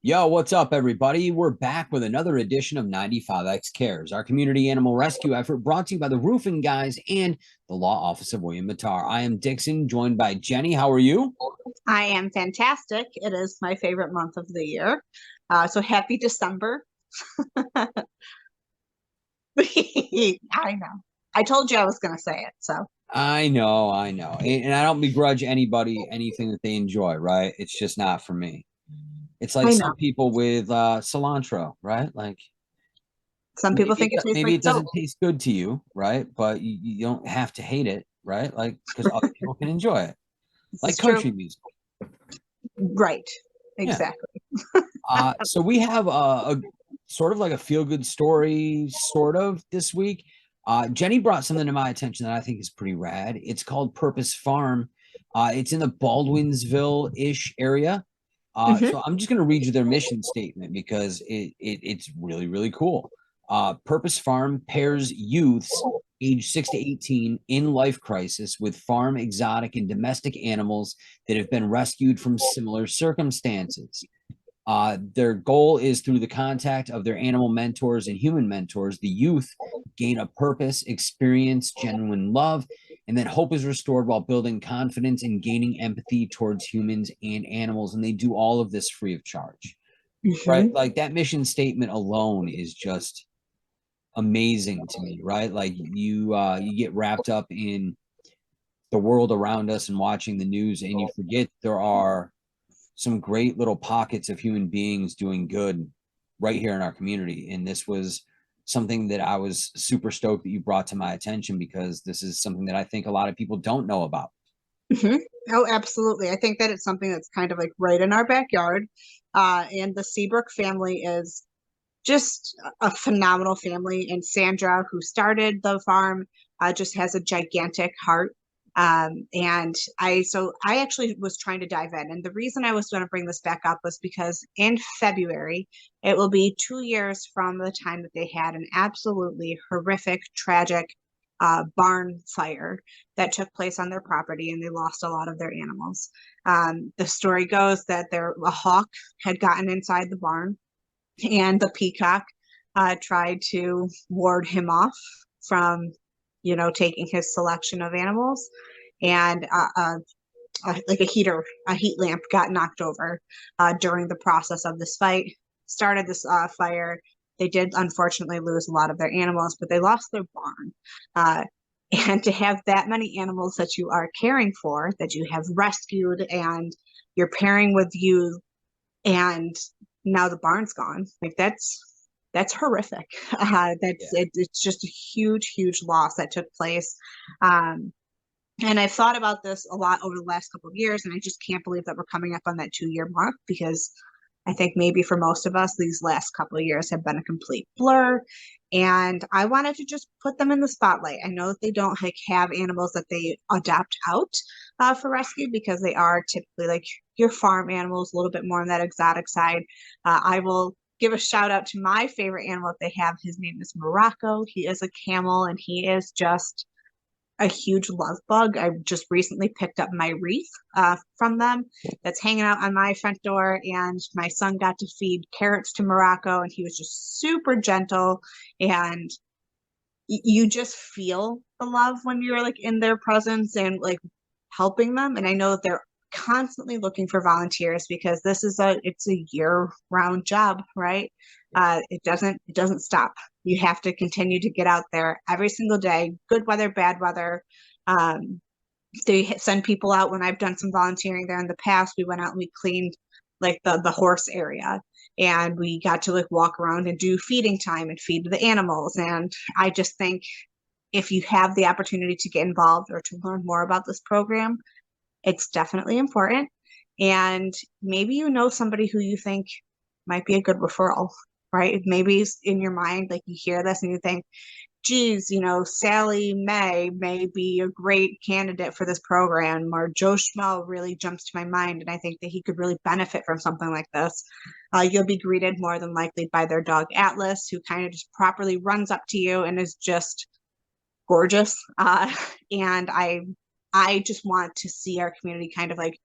Yo, what's up, everybody? We're back with another edition of 95X Cares, our community animal rescue effort brought to you by the Roofing Guys and the Law Office of William Mattar. I am Dixon, joined by Jenny. How are you? I am fantastic. It is my favorite month of the year. So happy December. I know. I told you I was going to say it. So I know. And I don't begrudge anybody anything that they enjoy, right? It's just not for me. It's like I know. some people with cilantro, right? Like Some people think it tastes maybe like it soap. doesn't taste good to you, right? But you don't have to hate it, right? Like because other people can enjoy it, This like is true. country music. Right. Yeah. Exactly. So we have a sort of like a feel good story, sort of this week. Jenny brought something to my attention that I think is pretty rad. It's called Purpose Farm. It's in the Baldwinsville ish area. Hmm. So I'm just going to read you their mission statement because it's really, really cool. Purpose Farm pairs youths age 6 to 18 in life crisis with farm, exotic, and domestic animals that have been rescued from similar circumstances. Their goal is through the contact of their animal mentors and human mentors, the youth gain a purpose, experience genuine love, and then hope is restored while building confidence and gaining empathy towards humans and animals. And they do all of this free of charge, right? Hmm. Like that mission statement alone is just amazing to me, right? Like you get wrapped up in the world around us and watching the news, and you forget there are some great little pockets of human beings doing good right here in our community. And this was something that I was super stoked that you brought to my attention because this is something that I think a lot of people don't know about. Hmm. Oh, absolutely. I think that it's something that's kind of like right in our backyard. And the Seabrook family is just a phenomenal family. And Sandra, who started the farm, just has a gigantic heart. And I actually was trying to dive in. And the reason I was going to bring this back up was because in February, it will be 2 years from the time that they had an absolutely horrific, tragic barn fire that took place on their property, and they lost a lot of their animals. The story goes that a hawk had gotten inside the barn, and the peacock tried to ward him off from, taking his selection of animals. And like a heat lamp got knocked over during the process of this fight, started this fire. They did unfortunately lose a lot of their animals, but they lost their barn. Uh, and to have that many animals that you are caring for, that you have rescued, and you're pairing with you, and now the barn's gone. Like that's horrific. Yeah. It's just a huge loss that took place. Um, and I've thought about this a lot over the last couple of years, and I just can't believe that we're coming up on that 2 year mark, because I think maybe for most of us, these last couple of years have been a complete blur. And I wanted to just put them in the spotlight. I know that they don't like have animals that they adopt out for rescue, because they are typically like your farm animals, a little bit more on that exotic side. I will give a shout out to my favorite animal that they have. His name is Morocco. He is a camel, and he is just a huge love bug. I just recently picked up my wreath from them that's hanging out on my front door, and my son got to feed carrots to Morocco, and he was just super gentle. And you just feel the love when you're like in their presence and like helping them. And I know that they're constantly looking for volunteers, because it's a year round job, right? It doesn't stop. You have to continue to get out there every single day, good weather, bad weather. um, they send people out. When I've done some volunteering there in the past, we went out and we cleaned like the horse area, and we got to like walk around and do feeding time and feed the animals. And I just think if you have the opportunity to get involved or to learn more about this program, it's definitely important. And maybe you know somebody who you think might be a good referral, right? Maybe in your mind, like you hear this and you think, geez, Sally may be a great candidate for this program, or Joe Schmo really jumps to my mind, and I think that he could really benefit from something like this. You'll be greeted more than likely by their dog Atlas, who kind of just properly runs up to you and is just gorgeous. And I just want to see our community kind of like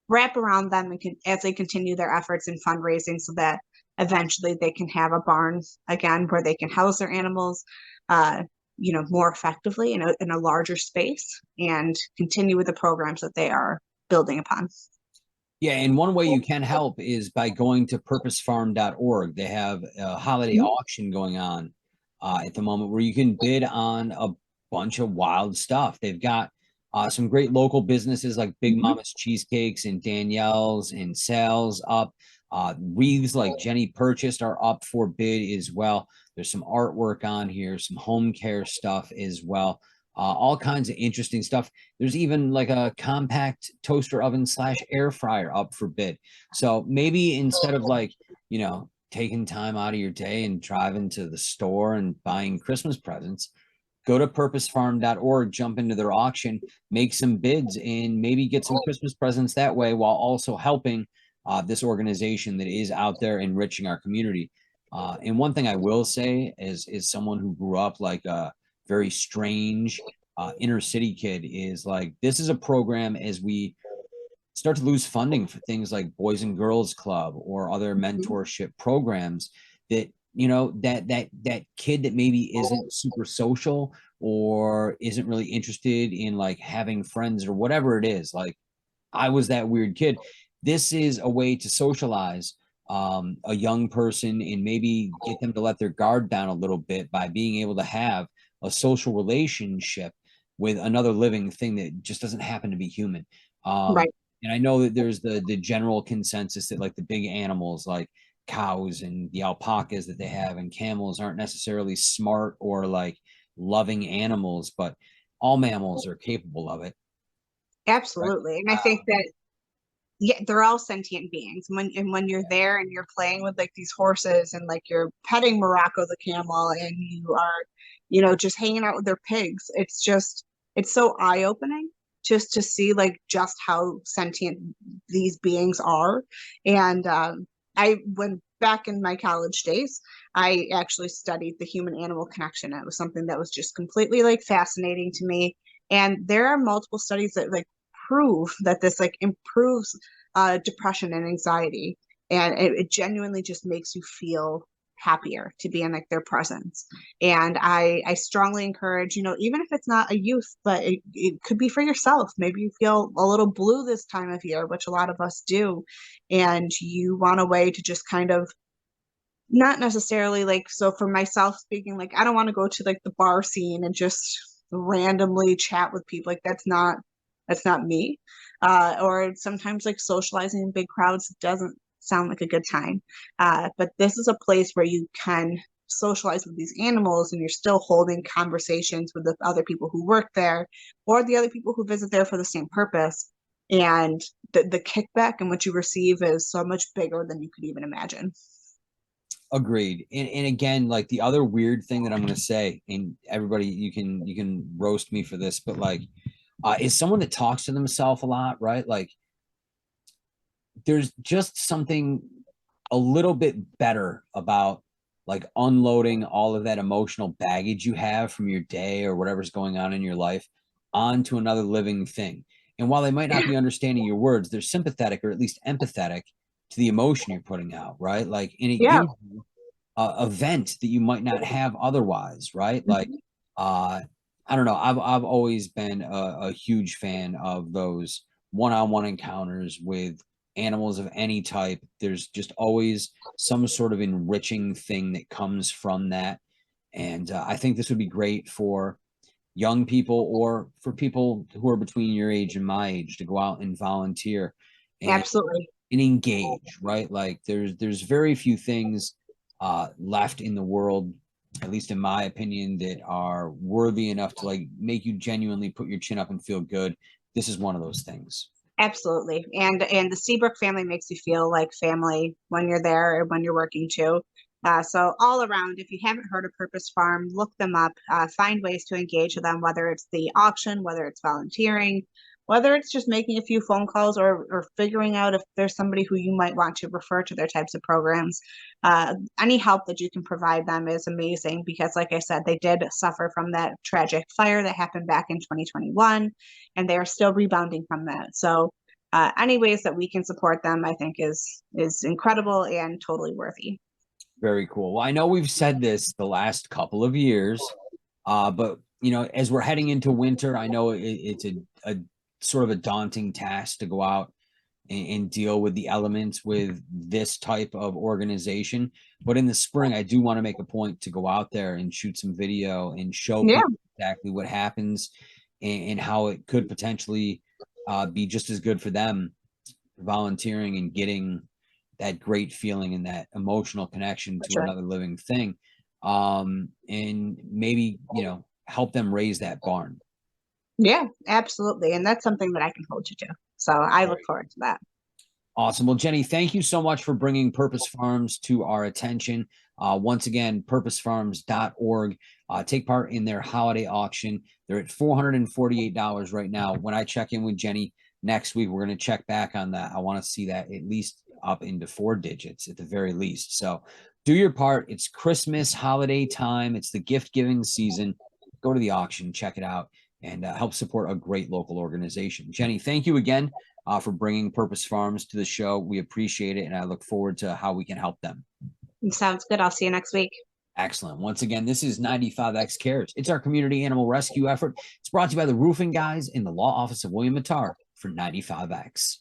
wrap around them and as they continue their efforts in fundraising so that eventually they can have a barn again where they can house their animals uh, more effectively in a larger space and continue with the programs that they are building upon. Yeah, and one way you can help is by going to purposefarm.org. They have a holiday Mhm. auction going on at the moment where you can bid on a bunch of wild stuff. They've got some great local businesses like Big Mhm. Mama's Cheesecakes and Danielle's and Sal's up. Wreaths like Jenny purchased are up for bid as well. There's some artwork on here, some home care stuff as well. All kinds of interesting stuff. There's even like a compact toaster oven slash air fryer up for bid. So maybe instead of like, taking time out of your day and driving to the store and buying Christmas presents, go to purposefarm.org, jump into their auction, make some bids, and maybe get some Christmas presents that way while also helping this organization that is out there enriching our community. And one thing I will say is someone who grew up like a very strange inner city kid is like, this is a program as we start to lose funding for things like Boys and Girls Club or other mentorship programs that that kid that maybe isn't super social or isn't really interested in like having friends or whatever it is. Like I was that weird kid. This is a way to socialize a young person and maybe get them to let their guard down a little bit by being able to have a social relationship with another living thing that just doesn't happen to be human. Um, Right. and I know that there's the general consensus that like the big animals like cows and the alpacas that they have and camels aren't necessarily smart or like loving animals, but all mammals are capable of it, right? Absolutely. And I think that yeah, they're all sentient beings. When you're there and you're playing with like these horses and like you're petting Morocco the camel and you are, just hanging out with their pigs, it's so eye-opening just to see like just how sentient these beings are. And I went back in my college days, I actually studied the human animal connection. It was something that was just completely like fascinating to me. And there are multiple studies that like prove that this like improves depression and anxiety, and it genuinely just makes you feel happier to be in like their presence. And I strongly encourage, even if it's not a youth, but it could be for yourself. Maybe you feel a little blue this time of year, which a lot of us do, and you want a way to just kind of not necessarily like, so for myself speaking, like I don't want to go to like the bar scene and just randomly chat with people. Like that's not me. Or sometimes like socializing in big crowds doesn't sound like a good time. But this is a place where you can socialize with these animals and you're still holding conversations with the other people who work there or the other people who visit there for the same purpose. And the kickback and what you receive is so much bigger than you could even imagine. Agreed. And again, like the other weird thing that I'm gonna say, and everybody you can roast me for this, but like is someone that talks to themselves a lot, right? Like there's just something a little bit better about like unloading all of that emotional baggage you have from your day or whatever's going on in your life onto another living thing. And while they might not be understanding your words, they're sympathetic or at least empathetic to the emotion you're putting out, right? Like, and it Yeah. gives you a vent that you might not have otherwise, right? Like, Mhm. uh, I don't know. I've always been a huge fan of those one-on-one encounters with animals of any type. There's just always some sort of enriching thing that comes from that, and I think this would be great for young people or for people who are between your age and my age to go out and volunteer and Absolutely. engage, right? Like there's very few things left in the world, at least in my opinion, that are worthy enough to like make you genuinely put your chin up and feel good. This is one of those things. Absolutely. And the Seabrook family makes you feel like family when you're there and when you're working too. So all around, if you haven't heard of Purpose Farm, look them up, find ways to engage with them, whether it's the auction, whether it's volunteering, whether it's just making a few phone calls or figuring out if there's somebody who you might want to refer to their types of programs. Any help that you can provide them is amazing because, like I said, they did suffer from that tragic fire that happened back in 2021 and they are still rebounding from that. So any ways that we can support them, I think is incredible and totally worthy. Very cool. Well, I know we've said this the last couple of years, but you know, as we're heading into winter, I know it's a sort of a daunting task to go out and deal with the elements with this type of organization. But in the spring, I do want to make a point to go out there and shoot some video and show Yeah. people exactly what happens and how it could potentially be just as good for them volunteering and getting that great feeling and that emotional connection to Sure. another living thing. And maybe, you know, help them raise that barn. Yeah, absolutely. And that's something that I can hold you to. So I look forward to that. Awesome. Well, Jenny, thank you so much for bringing Purpose Farms to our attention. Once again, purposefarms.org. Take part in their holiday auction. They're at $448 right now. When I check in with Jenny next week, we're going to check back on that. I want to see that at least up into 4 digits at the very least. So do your part. It's Christmas holiday time. It's the gift giving season. Go to the auction, check it out, and help support a great local organization. Jenny, thank you again for bringing Purpose Farms to the show. We appreciate it, and I look forward to how we can help them. Sounds good. I'll see you next week. Excellent. Once again, this is 95X Cares. It's our community animal rescue effort. It's brought to you by the Roofing Guys in the Law Office of William Mattar for 95X.